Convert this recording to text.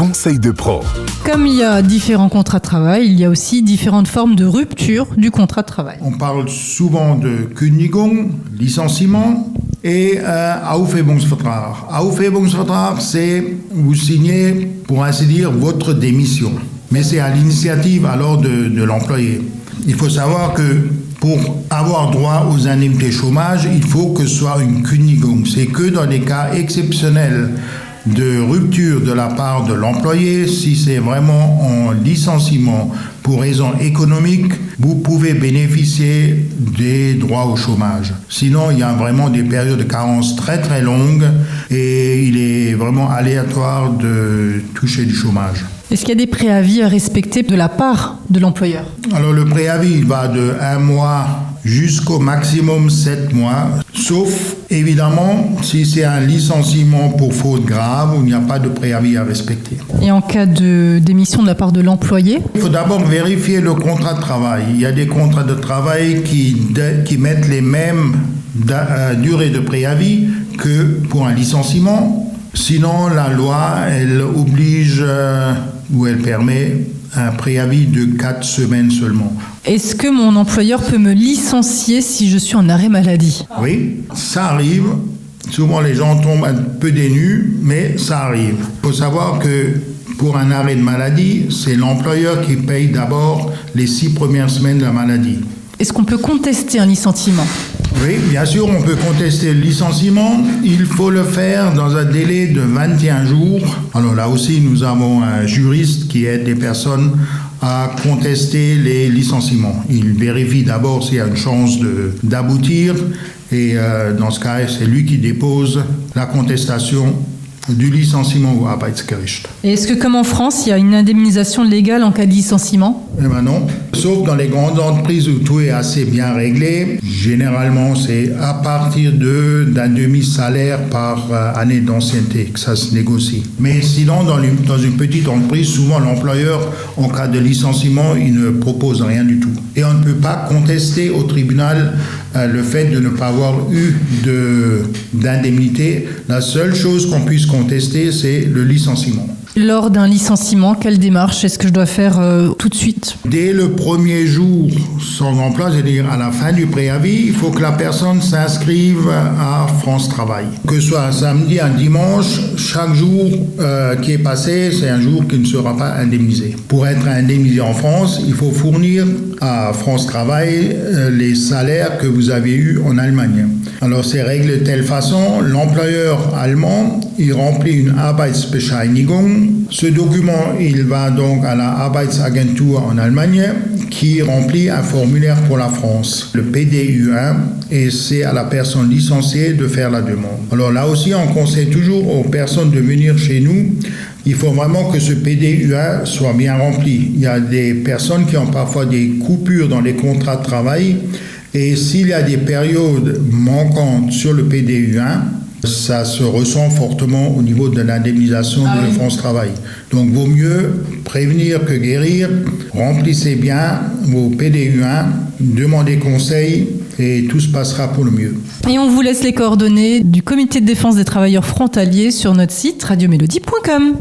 conseils de pro. Comme il y a différents contrats de travail, il y a aussi différentes formes de rupture du contrat de travail. On parle souvent de Kündigung, licenciement, et Aufhebungsvertrag. Aufhebungsvertrag, c'est vous signez, pour ainsi dire, votre démission. Mais c'est à l'initiative alors de l'employé. Il faut savoir que pour avoir droit aux indemnités chômage, il faut que ce soit une Kündigung. C'est que dans des cas exceptionnels de rupture de la part de l'employé, si c'est vraiment en licenciement pour raison économique, vous pouvez bénéficier des droits au chômage. Sinon, il y a vraiment des périodes de carence très très longues et il est vraiment aléatoire de toucher du chômage. Est-ce qu'il y a des préavis à respecter de la part de l'employeur ? Alors le préavis il va de 1 mois jusqu'au maximum 7 mois, sauf évidemment si c'est un licenciement pour faute grave où il n'y a pas de préavis à respecter. Et en cas de démission de la part de l'employé ? Il faut d'abord vérifier le contrat de travail. Il y a des contrats de travail qui mettent les mêmes durées de préavis que pour un licenciement. Sinon, la loi, elle oblige ou elle permet un préavis de 4 semaines seulement. Est-ce que mon employeur peut me licencier si je suis en arrêt maladie ? Oui, ça arrive. Souvent, les gens tombent un peu dénus, mais ça arrive. Il faut savoir que pour un arrêt de maladie, c'est l'employeur qui paye d'abord les 6 premières semaines de la maladie. Est-ce qu'on peut contester un licenciement ? Oui, bien sûr, on peut contester le licenciement. Il faut le faire dans un délai de 21 jours. Alors là aussi, nous avons un juriste qui aide les personnes à contester les licenciements. Il vérifie d'abord s'il y a une chance d'aboutir et dans ce cas, c'est lui qui dépose la contestation du licenciement au Arbeitsgericht. Et est-ce que, comme en France, il y a une indemnisation légale en cas de licenciement ? Eh bien non, sauf dans les grandes entreprises où tout est assez bien réglé. Généralement, c'est à partir d'un demi-salaire par année d'ancienneté que ça se négocie. Mais sinon, dans une petite entreprise, souvent l'employeur, en cas de licenciement, il ne propose rien du tout. Et on ne peut pas contester au tribunal le fait de ne pas avoir eu d'indemnité. La seule chose qu'on puisse contester, c'est le licenciement. Lors d'un licenciement, quelle démarche est-ce que je dois faire tout de suite ? Dès le premier jour sans emploi, c'est-à-dire à la fin du préavis, il faut que la personne s'inscrive à France Travail. Que ce soit un samedi, un dimanche, chaque jour qui est passé, c'est un jour qui ne sera pas indemnisé. Pour être indemnisé en France, il faut fournir à France Travail les salaires que vous avez eus en Allemagne. Alors c'est réglé de telle façon, l'employeur allemand, il remplit une Arbeitsbescheinigung. Ce document, il va donc à la Arbeitsagentur en Allemagne qui remplit un formulaire pour la France, le PDU1, et c'est à la personne licenciée de faire la demande. Alors là aussi, on conseille toujours aux personnes de venir chez nous. Il faut vraiment que ce PDU1 soit bien rempli. Il y a des personnes qui ont parfois des coupures dans les contrats de travail et s'il y a des périodes manquantes sur le PDU1, ça se ressent fortement au niveau de l'indemnisation de France Travail. Donc, vaut mieux prévenir que guérir. Remplissez bien vos PDU1, demandez conseil et tout se passera pour le mieux. Et on vous laisse les coordonnées du Comité de défense des travailleurs frontaliers sur notre site radiomélodie.com.